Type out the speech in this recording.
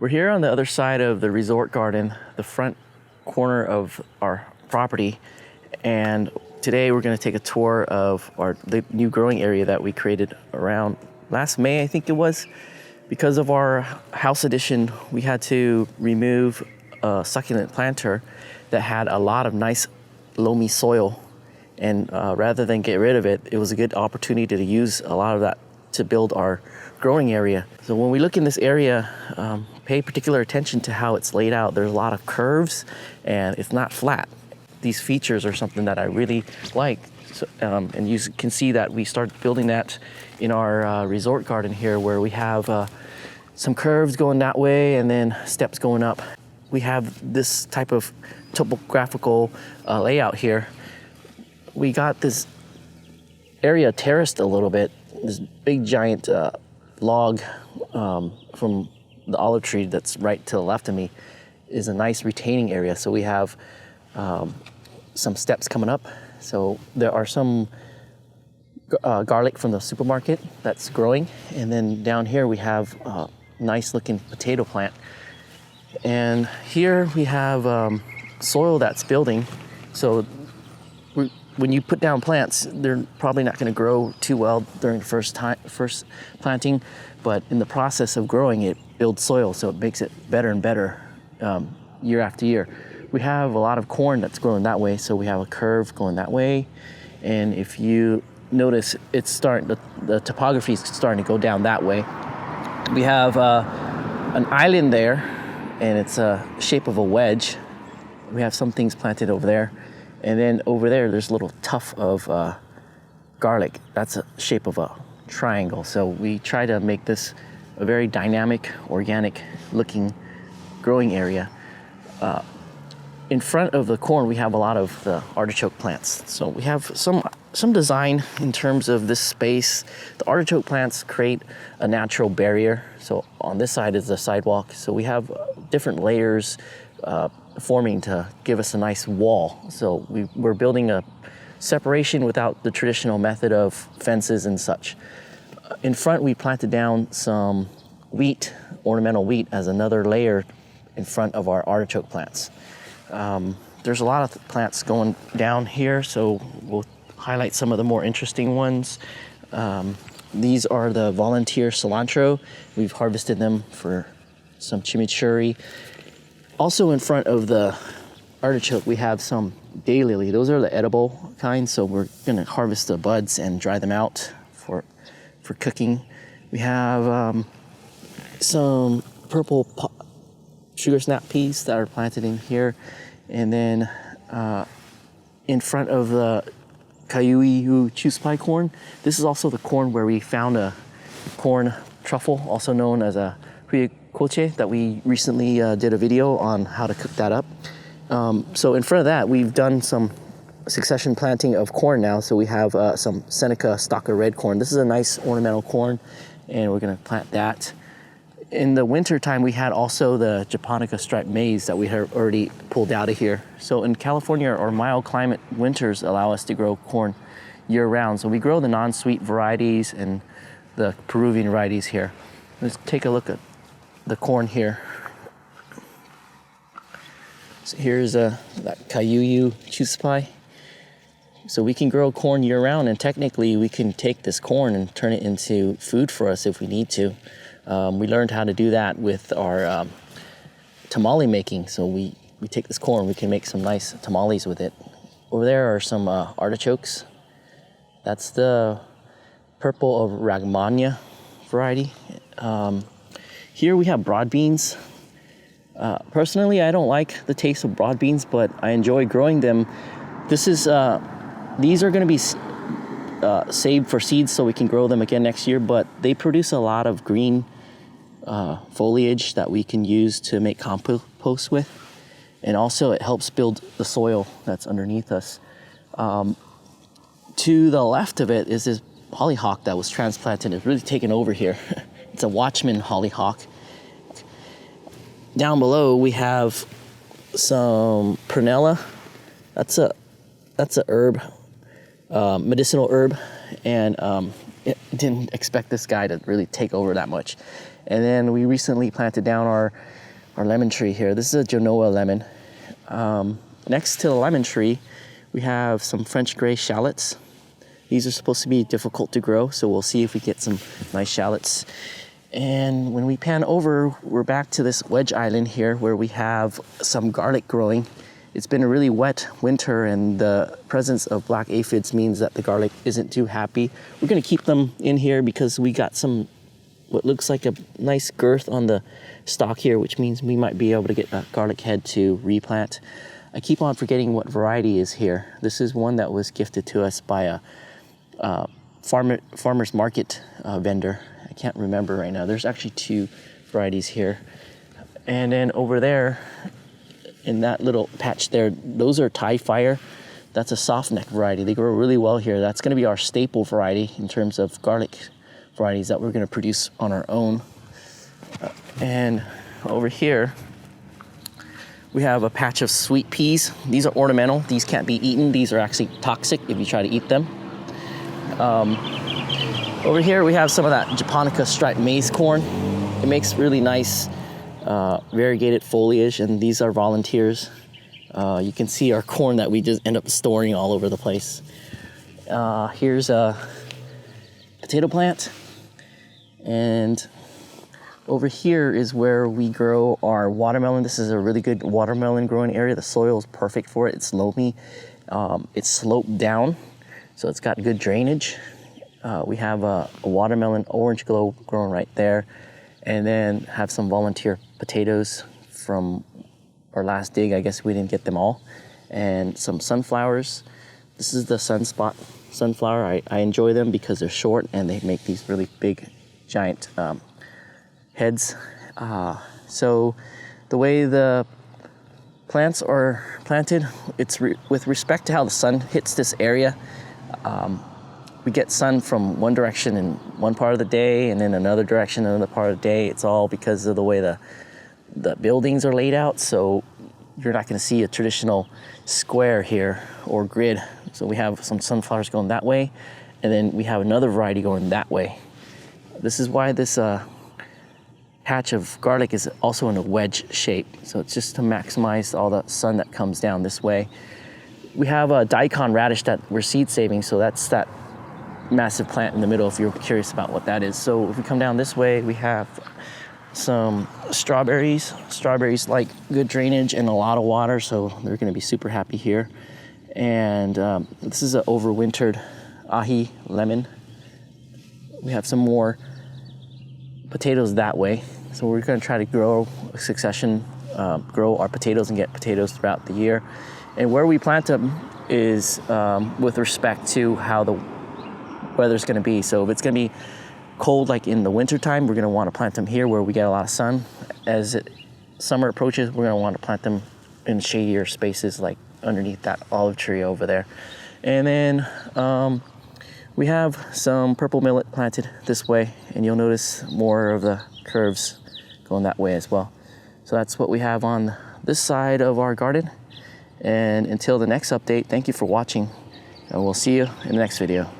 We're here on the other side of the resort garden, the front corner of our property, and today we're going to take a tour of the new growing area that we created around last May, I think it was. Because of our house addition, we had to remove a succulent planter that had a lot of nice loamy soil, and rather than get rid of it, it was a good opportunity to use a lot of that to build our growing area. So when we look in this area, pay particular attention to how it's laid out. There's a lot of curves and it's not flat. These features are something that I really like. So, and you can see that we started building that in our resort garden here, where we have some curves going that way and then steps going up. We have this type of topographical layout here. We got this area terraced a little bit. This big giant log from the olive tree that's right to the left of me is a nice retaining area. So we have some steps coming up. So there are some garlic from the supermarket that's growing. And then down here we have a nice looking potato plant. And here we have soil that's building. So when you put down plants, they're probably not going to grow too well during the first planting, but in the process of growing, it builds soil, so it makes it better and better year after year. We have a lot of corn that's growing that way, so we have a curve going that way. And if you notice, it's starting, the topography is starting to go down that way. We have an island there, and it's a shape of a wedge. We have some things planted over there. And then over there, there's a little tuft of garlic. That's a shape of a triangle. So we try to make this a very dynamic, organic looking growing area. In front of the corn, we have a lot of the artichoke plants. So we have some design in terms of this space. The artichoke plants create a natural barrier. So on this side is the sidewalk. So we have different layers forming to give us a nice wall. So we're building a separation without the traditional method of fences and such. In front, we planted down some wheat, ornamental wheat, as another layer in front of our artichoke plants. There's a lot of plants going down here, so we'll highlight some of the more interesting ones. These are the volunteer cilantro. We've harvested them for some chimichurri. Also in front of the artichoke, we have some daylily. Those are the edible kinds, so we're gonna harvest the buds and dry them out for cooking. We have some purple sugar snap peas that are planted in here. And then in front of the Kayuyu chuspie corn, this is also the corn where we found a corn truffle, also known as a huicoche, that we recently did a video on how to cook that up. So in front of that, we've done some succession planting of corn now. So we have some Seneca stalker red corn. This is a nice ornamental corn, and we're gonna plant that. In the winter time, we had also the Japonica striped maize that we had already pulled out of here. So in California, our mild climate winters allow us to grow corn year round. So we grow the non-sweet varieties and the Peruvian varieties here. Let's take a look at the corn here. So here's that Kayuyu chuspie. So we can grow corn year round, and technically we can take this corn and turn it into food for us if we need to. We learned how to do that with our tamale making. So we take this corn, we can make some nice tamales with it. Over there are some artichokes. That's the purple of Ragmania variety. Here we have broad beans. Personally, I don't like the taste of broad beans, but I enjoy growing them. These are going to be saved for seeds so we can grow them again next year, but they produce a lot of green foliage that we can use to make compost with. And also it helps build the soil that's underneath us. To the left of it is this hollyhock that was transplanted. It's really taken over here. It's a Watchman hollyhock. Down below we have some prunella. That's a herb, medicinal herb, and it didn't expect this guy to really take over that much. And then we recently planted down our lemon tree here. This is a Genoa lemon. Next to the lemon tree, we have some French gray shallots. These are supposed to be difficult to grow, so we'll see if we get some nice shallots. And when we pan over, we're back to this wedge island here where we have some garlic growing. It's been a really wet winter, and the presence of black aphids means that the garlic isn't too happy. We're gonna keep them in here because we got some, what looks like a nice girth on the stalk here, which means we might be able to get a garlic head to replant. I keep on forgetting what variety is here. This is one that was gifted to us by a farmer's market vendor. I can't remember right now. There's actually 2 varieties here. And then over there, in that little patch there, those are Thai Fire. That's a soft neck variety. They grow really well here. That's gonna be our staple variety in terms of garlic varieties that we're gonna produce on our own. And over here, we have a patch of sweet peas. These are ornamental. These can't be eaten. These are actually toxic if you try to eat them. Over here, we have some of that japonica striped maize corn. It makes really nice variegated foliage, and these are volunteers. You can see our corn that we just end up storing all over the place. Here's a potato plant, and over here is where we grow our watermelon. This is a really good watermelon growing area. The soil is perfect for it. It's loamy. It's sloped down, so it's got good drainage. We have a watermelon orange glow growing right there, and then have some volunteer potatoes from our last dig. I guess we didn't get them all. And some sunflowers. This is the sunspot sunflower. I enjoy them because they're short and they make these really big, giant heads. So the way the plants are planted, it's with respect to how the sun hits this area. We get sun from one direction in one part of the day, and then another direction in another part of the day. It's all because of the way the buildings are laid out. So you're not going to see a traditional square here or grid. So we have some sunflowers going that way, and then we have another variety going that way. This is why this patch of garlic is also in a wedge shape. So it's just to maximize all the sun that comes down this way. We have a daikon radish that we're seed saving, so that's that massive plant in the middle if you're curious about what that is. So if we come down this way, we have some strawberries. Strawberries like good drainage and a lot of water, so they're going to be super happy here. And this is an overwintered ahi lemon. We have some more potatoes that way. So we're going to try to grow a succession, grow our potatoes and get potatoes throughout the year. And where we plant them is with respect to how the weather's going to be. So if it's going to be cold like in the winter time, we're going to want to plant them here where we get a lot of sun. As summer approaches, we're going to want to plant them in shadier spaces like underneath that olive tree over there. And then we have some purple millet planted this way, and you'll notice more of the curves going that way as well. So that's what we have on this side of our garden. And until the next update, thank you for watching, and we'll see you in the next video.